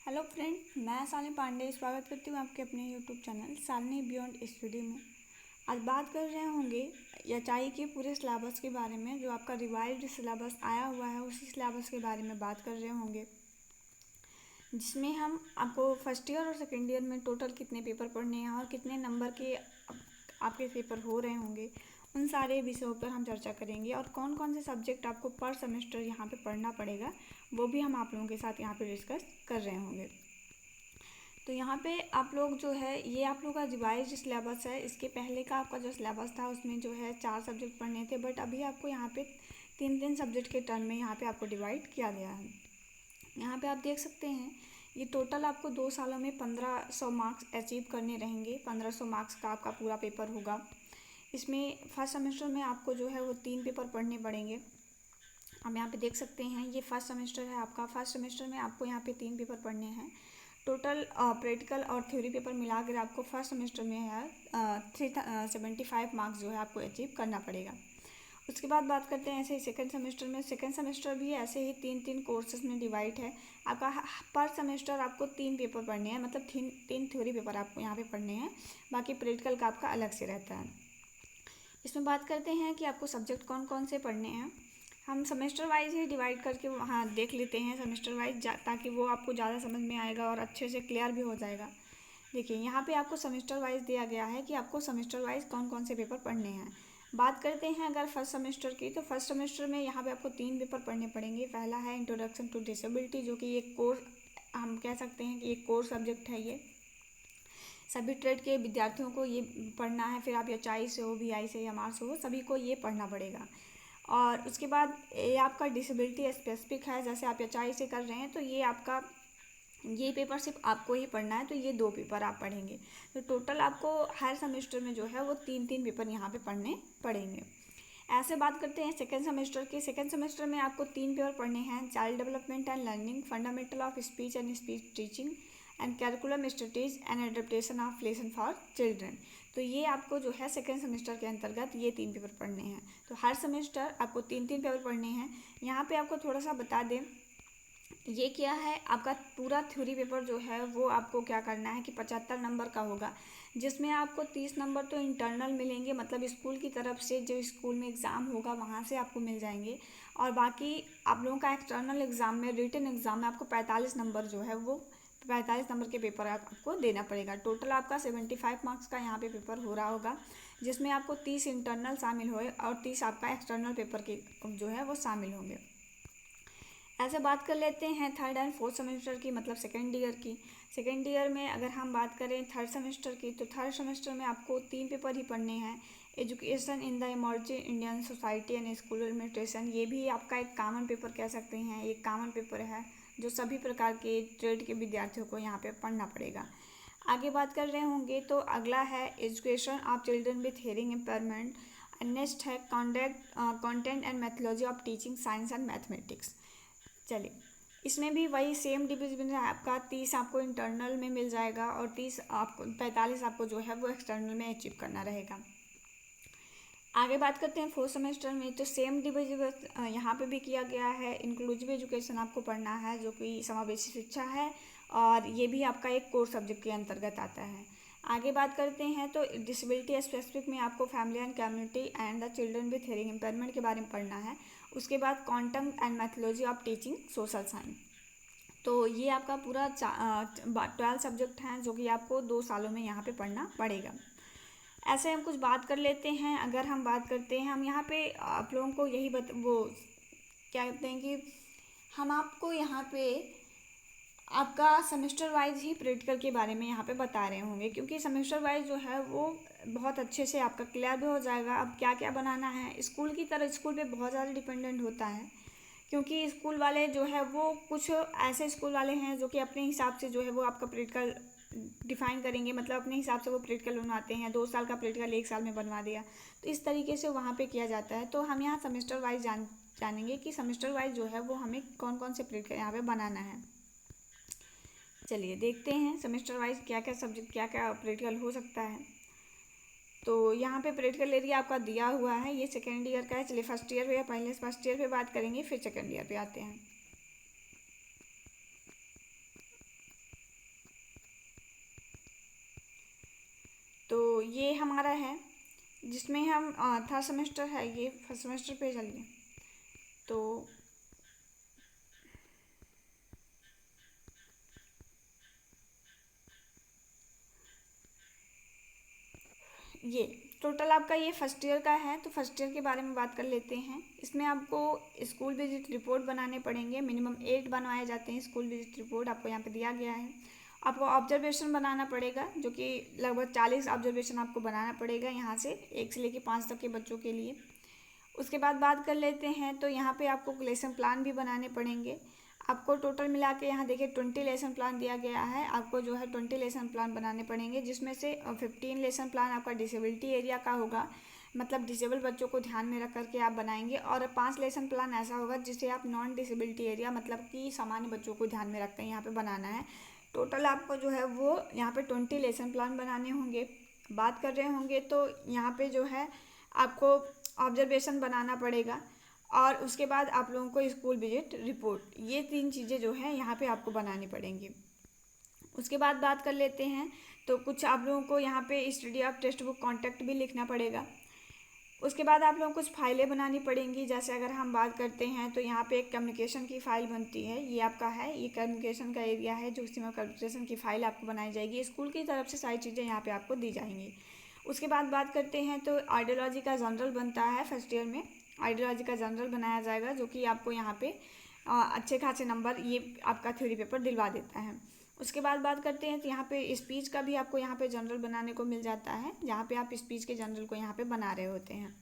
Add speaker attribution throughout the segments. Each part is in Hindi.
Speaker 1: हेलो फ्रेंड, मैं शालिनी पांडे स्वागत करती हूँ आपके अपने YouTube channel Shalini beyond study में। आज बात कर रहे होंगे एचआई के पूरे सिलेबस के बारे में। जो आपका रिवाइज्ड सिलेबस आया हुआ है उसी सिलेबस के बारे में बात कर रहे होंगे, जिसमें हम आपको फर्स्ट ईयर और सेकेंड ईयर में टोटल कितने पेपर पढ़ने हैं और कितने नंबर के आपके पेपर हो रहे होंगे, उन सारे विषयों पर हम चर्चा करेंगे। और कौन कौन से सब्जेक्ट आपको पर सेमेस्टर यहाँ पे पढ़ना पड़ेगा वो भी हम आप लोगों के साथ यहाँ पे डिस्कस कर रहे होंगे। तो यहाँ पे आप लोग जो है ये आप लोग का रिवाइज सिलेबस है। इसके पहले का आपका जो सिलेबस था उसमें जो है 4 सब्जेक्ट पढ़ने थे, बट अभी आपको यहाँ पे 3 सब्जेक्ट के टर्म में यहाँ पे आपको डिवाइड किया गया है। यहाँ पे आप देख सकते हैं ये टोटल आपको 2 सालों में 1500 मार्क्स अचीव करने रहेंगे। 1500 मार्क्स का आपका पूरा पेपर होगा। इसमें फर्स्ट सेमेस्टर में आपको जो है वो 3 पेपर पढ़ने पड़ेंगे। हम यहाँ पे देख सकते हैं ये फर्स्ट सेमेस्टर है आपका। फर्स्ट सेमेस्टर में आपको यहाँ पे 3 पेपर पढ़ने हैं। टोटल प्रैक्टिकल और थ्योरी पेपर मिला कर आपको फर्स्ट सेमेस्टर में है 375 मार्क्स जो है आपको अचीव करना पड़ेगा। उसके बाद बात करते हैं ऐसे ही सेकंड सेमेस्टर में। सेकंड सेमेस्टर भी ऐसे ही 3 कोर्सेज में डिवाइड है आपका। पर सेमेस्टर आपको 3 पेपर पढ़ने हैं, मतलब 3 थ्योरी पेपर आपको यहाँ पे पढ़ने हैं, बाकी प्रैक्टिकल का आपका अलग से रहता है। इसमें बात करते हैं कि आपको सब्जेक्ट कौन कौन से पढ़ने हैं। हम सेमेस्टर वाइज ही डिवाइड करके वहाँ देख लेते हैं सेमेस्टर वाइज, ताकि वो आपको ज़्यादा समझ में आएगा और अच्छे से क्लियर भी हो जाएगा। देखिए यहाँ पे आपको सेमेस्टर वाइज दिया गया है कि आपको सेमेस्टर वाइज कौन कौन से पेपर पढ़ने हैं। बात करते हैं अगर फर्स्ट सेमेस्टर की, तो फर्स्ट सेमेस्टर में यहाँ पे आपको 3 पेपर पढ़ने पढ़ेंगे। पहला है इंट्रोडक्शन टू डिसेबिलिटी, जो कि एक कोर्स हम कह सकते हैं कि एक कोर्स सब्जेक्ट है। ये सभी ट्रेड के विद्यार्थियों को ये पढ़ना है। फिर आप एचआई से हो, बीआई से, एमआर से हो, सभी को ये पढ़ना पड़ेगा। और उसके बाद ये आपका डिसेबिलिटी स्पेसिफिक है। जैसे आप एचआई से कर रहे हैं तो ये आपका ये पेपर सिर्फ आपको ही पढ़ना है, तो ये 2 पेपर आप पढ़ेंगे। तो टोटल आपको हर सेमेस्टर में जो है वो 3 पेपर यहाँ पे पढ़ने पड़ेंगे। ऐसे बात करते हैं सेकेंड सेमेस्टर के। सेकेंड सेमेस्टर में आपको 3 पेपर पढ़ने हैं। Child development and learning, fundamental of speech and speech teaching and curriculum studies and adaptation of lesson for children. तो ये आपको जो है सेकेंड सेमेस्टर के अंतर्गत ये 3 पेपर पढ़ने हैं। तो हर सेमेस्टर आपको 3 पेपर पढ़ने हैं। यहाँ पे आपको थोड़ा सा बता दें, ये क्या है आपका पूरा थ्योरी पेपर जो है वो आपको क्या करना है कि 75 नंबर का होगा, जिसमें आपको 30 नंबर तो इंटरनल मिलेंगे, मतलब स्कूल की तरफ से जो स्कूल में एग्ज़ाम होगा वहाँ से आपको मिल जाएंगे। और बाकी आप लोगों का एक्सटर्नल एग्ज़ाम में, रिटन एग्ज़ाम में आपको 45 नंबर जो है वो 45 नंबर के पेपर आपको देना पड़ेगा। टोटल आपका 75 मार्क्स का यहाँ पे पेपर हो रहा होगा, जिसमें आपको 30 इंटरनल शामिल होए और 30 आपका एक्सटर्नल पेपर के जो है वो शामिल होंगे। ऐसे बात कर लेते हैं थर्ड एंड फोर्थ सेमेस्टर की, मतलब सेकेंड ईयर की। सेकेंड ईयर में अगर हम बात करें थर्ड सेमेस्टर की, तो थर्ड सेमेस्टर में आपको 3 पेपर ही पढ़ने हैं। Education in the emerging Indian society and school administration, ये भी आपका एक कॉमन पेपर कह सकते हैं। एक कॉमन पेपर है जो सभी प्रकार के ट्रेड के विद्यार्थियों को यहाँ पे पढ़ना पड़ेगा। आगे बात कर रहे होंगे तो अगला है education of children with hearing impairment. Next है content and methodology of teaching science and mathematics. चलिए, इसमें भी वही सेम डिविजन है आपका। 30 आपको इंटरनल में मिल जाएगा और 30 आपको 45 आपको जो है वो एक्सटर्नल में अचीव करना रहेगा। आगे बात करते हैं फोर्थ सेमेस्टर में, तो सेम डिविजन यहाँ पे भी किया गया है। इंक्लूसिव एजुकेशन आपको पढ़ना है, जो कि समावेशी शिक्षा है, और ये भी आपका एक कोर्स सब्जेक्ट के अंतर्गत आता है। आगे बात करते हैं तो डिसेबिलिटी स्पेसिफिक में आपको family and community and the children with hearing impairment के बारे में पढ़ना है। उसके बाद quantum and methodology of teaching social science. तो ये आपका पूरा 12 सब्जेक्ट हैं जो कि आपको 2 सालों में यहाँ पे पढ़ना पड़ेगा। ऐसे हम कुछ बात कर लेते हैं। अगर हम बात करते हैं, हम यहाँ पे आप लोगों को यही वो क्या कहते हैं कि हम आपको यहाँ पे आपका सेमेस्टर वाइज ही प्रैक्टिकल के बारे में यहाँ पे बता रहे होंगे, क्योंकि सेमेस्टर वाइज जो है वो बहुत अच्छे से आपका क्लियर भी हो जाएगा। अब क्या क्या बनाना है, स्कूल की तरह स्कूल पे बहुत ज़्यादा डिपेंडेंट होता है, क्योंकि स्कूल वाले जो है वो कुछ ऐसे स्कूल वाले हैं जो कि अपने हिसाब से जो है वो आपका प्रैक्टिकल डिफ़ाइन करेंगे, मतलब अपने हिसाब से वो प्रैक्टिकल बनवाते हैं। 2 साल का प्रैक्टिकल 1 साल में बनवा दिया, तो इस तरीके से वहाँ पे किया जाता है। तो हम यहाँ सेमेस्टर वाइज जानेंगे कि सेमेस्टर वाइज जो है वो हमें कौन कौन से प्रैक्टिकल यहाँ पे बनाना है। चलिए देखते हैं सेमेस्टर वाइज क्या क्या सब्जेक्ट, क्या क्या प्रैक्टिकल हो सकता है। तो यहाँ पे प्रैक्टिकल एरिया आपका दिया हुआ है, ये सेकेंड ईयर का है। चलिए फर्स्ट ईयर पे, पहले फर्स्ट ईयर पे बात करेंगे, फिर सेकेंड ईयर पे आते हैं। ये हमारा है जिसमें हम थर्ड सेमेस्टर है, ये फर्स्ट सेमेस्टर पे चलिए। तो ये टोटल आपका ये फर्स्ट ईयर का है। तो फर्स्ट ईयर के बारे में बात कर लेते हैं। इसमें आपको स्कूल विजिट रिपोर्ट बनाने पड़ेंगे, मिनिमम 8 बनवाए जाते हैं स्कूल विजिट रिपोर्ट, आपको यहाँ पे दिया गया है। आपको ऑब्जर्वेशन बनाना पड़ेगा, जो कि लगभग 40 ऑब्जर्वेशन आपको बनाना पड़ेगा यहाँ से 1 से लेकर 5 तक के बच्चों के लिए। उसके बाद बात कर लेते हैं, तो यहाँ पे आपको लेसन प्लान भी बनाने पड़ेंगे। आपको टोटल मिला के यहाँ देखिए 20 लेसन प्लान दिया गया है। आपको जो है 20 लेसन प्लान बनाने पड़ेंगे, जिसमें से 15 लेसन प्लान आपका डिसेबिलिटी एरिया का होगा, मतलब डिसेबल बच्चों को ध्यान में रख करके आप बनाएंगे। और 5 लेसन प्लान ऐसा होगा जिसे आप नॉन डिसेबिलिटी एरिया, मतलब कि सामान्य बच्चों को ध्यान में रखते हैं यहाँ पे बनाना है। टोटल आपको जो है वो यहाँ पे 20 लेसन प्लान बनाने होंगे। बात कर रहे होंगे तो यहाँ पे जो है आपको ऑब्जर्वेशन बनाना पड़ेगा, और उसके बाद आप लोगों को स्कूल विजिट रिपोर्ट, ये 3 चीज़ें जो हैं यहाँ पे आपको बनानी पड़ेंगी। उसके बाद बात कर लेते हैं, तो कुछ आप लोगों को यहाँ पे study of text book contact भी लिखना पड़ेगा। उसके बाद आप लोगों को कुछ फाइलें बनानी पड़ेंगी। जैसे अगर हम बात करते हैं तो यहाँ पे एक कम्युनिकेशन की फ़ाइल बनती है, ये आपका है, ये कम्युनिकेशन का एरिया है, जो उसी में कम्युनिकेशन की फ़ाइल आपको बनाई जाएगी। स्कूल की तरफ से सारी चीज़ें यहाँ पे आपको दी जाएंगी। उसके बाद बात करते हैं तो आइडियोलॉजी का जनरल बनता है फर्स्ट ईयर में, आइडियोलॉजी का जनरल बनाया जाएगा, जो कि आपको यहाँ पे अच्छे खासे नंबर ये आपका थ्योरी पेपर दिलवा देता है। उसके बाद बात करते हैं तो यहाँ पे स्पीच का भी आपको यहाँ पे जनरल बनाने को मिल जाता है, जहाँ पे आप स्पीच के जनरल को यहाँ पे बना रहे होते हैं।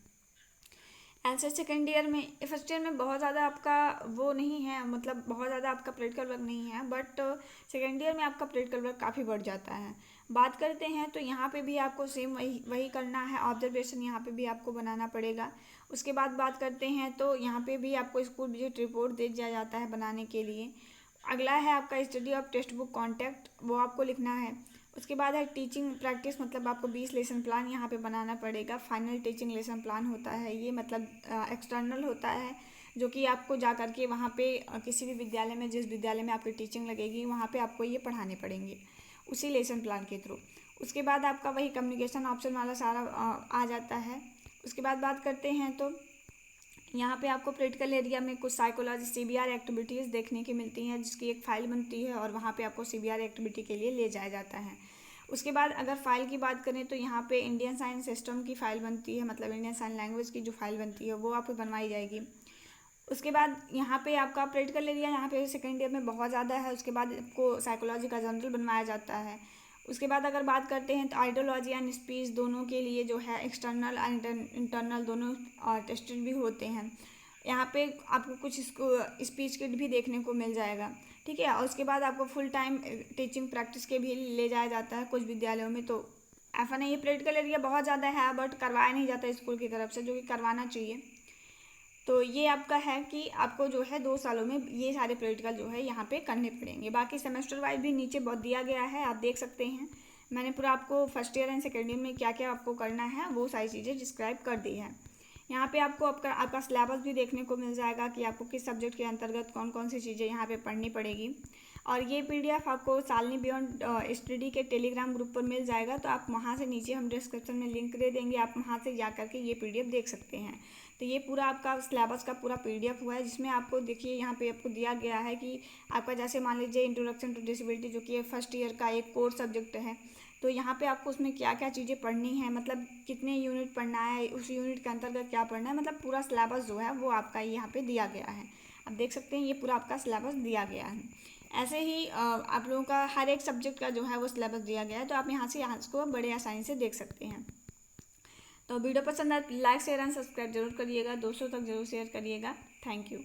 Speaker 1: ऐसे सेकेंड ईयर में, फर्स्ट ईयर में बहुत ज़्यादा आपका वो नहीं है, मतलब बहुत ज़्यादा आपका प्रैक्टिकल वर्क नहीं है, बट सेकेंड ईयर में आपका प्रैक्टिकल वर्क काफ़ी बढ़ जाता है। बात करते हैं तो यहाँ पे भी आपको सेम वही करना है, ऑब्जर्वेशन यहाँ पे भी आपको बनाना पड़ेगा। उसके बाद बात करते हैं तो यहाँ पे भी आपको स्कूल विजिट रिपोर्ट दे दिया जाता है बनाने के लिए। अगला है आपका study of text book contact, वो आपको लिखना है। उसके बाद है टीचिंग प्रैक्टिस, मतलब आपको 20 लेसन प्लान यहाँ पे बनाना पड़ेगा। फाइनल टीचिंग लेसन प्लान होता है ये, मतलब एक्सटर्नल होता है, जो कि आपको जा कर के वहाँ पे किसी भी विद्यालय में, जिस विद्यालय में आपकी टीचिंग लगेगी वहाँ पे आपको ये पढ़ाने पड़ेंगे उसी लेसन प्लान के थ्रू। उसके बाद आपका वही कम्युनिकेशन ऑप्शन वाला सारा आ जाता है। उसके बाद बात करते हैं तो यहाँ पे आपको प्रैक्टिकल एरिया में कुछ साइकोलॉजी CBR एक्टिविटीज़ देखने की मिलती हैं, जिसकी एक फ़ाइल बनती है और वहाँ पे आपको CBR एक्टिविटी के लिए ले जाया जाता है। उसके बाद अगर फ़ाइल की बात करें तो यहाँ पे इंडियन साइन सिस्टम की फ़ाइल बनती है, मतलब इंडियन साइन लैंग्वेज की जो फ़ाइल बनती है वो आपको बनवाई जाएगी। उसके बाद यहाँ पे आपका प्रैक्टिकल एरिया यहाँ पे सेकेंड ईयर में बहुत ज़्यादा है। उसके बाद आपको साइकोलॉजी का जनरल बनवाया जाता है। उसके बाद अगर बात करते हैं तो आइडियोलॉजी एंड स्पीच दोनों के लिए जो है एक्सटर्नल एंड इंटरनल दोनों टेस्टेड भी होते हैं। यहाँ पे आपको कुछ स्पीच किट भी देखने को मिल जाएगा, ठीक है। और उसके बाद आपको फुल टाइम टीचिंग प्रैक्टिस के भी ले जाया जाता है कुछ विद्यालयों में। तो ऐसा नहीं है, प्रैक्टिकल एरिया बहुत ज़्यादा है बट करवाया नहीं जाता स्कूल की तरफ से, जो कि करवाना चाहिए। तो ये आपका है कि आपको जो है 2 सालों में ये सारे प्रैक्टिकल जो है यहाँ पे करने पड़ेंगे। बाकी सेमेस्टर वाइज भी नीचे बहुत दिया गया है, आप देख सकते हैं। मैंने पूरा आपको first year and second year में क्या क्या आपको करना है वो सारी चीज़ें डिस्क्राइब कर दी है। यहाँ पे आपको आपका सिलेबस भी देखने को मिल जाएगा कि आपको किस सब्जेक्ट के अंतर्गत कौन कौन सी चीज़ें यहाँ पे पढ़नी पड़ेगी। और ये PDF आपको शालिनी बियॉन्ड स्टडी के टेलीग्राम ग्रुप पर मिल जाएगा, तो आप वहाँ से, नीचे हम डिस्क्रिप्शन में लिंक दे देंगे, आप वहाँ से जा करके ये PDF देख सकते हैं। तो ये पूरा आपका सिलेबस का पूरा PDF हुआ है, जिसमें आपको देखिए यहाँ पे आपको दिया गया है कि आपका जैसे मान लीजिए इंट्रोडक्शन टू डिसेबिलिटी, जो कि फर्स्ट ईयर का एक कोर सब्जेक्ट है, तो यहाँ पे आपको उसमें क्या क्या चीज़ें पढ़नी है, मतलब कितने यूनिट पढ़ना है, उस यूनिट के अंतर्गत क्या पढ़ना है, मतलब पूरा सिलेबस जो है वो आपका यहाँ पे दिया गया है। आप देख सकते हैं ये पूरा आपका सिलेबस दिया गया है। ऐसे ही आप लोगों का हर एक सब्जेक्ट का जो है वो सिलेबस दिया गया है, तो आप यहाँ से इसको बड़े आसानी से देख सकते हैं। तो वीडियो पसंद आए लाइक शेयर एंड सब्सक्राइब जरूर करिएगा, दोस्तों तक जरूर शेयर करिएगा। Thank you.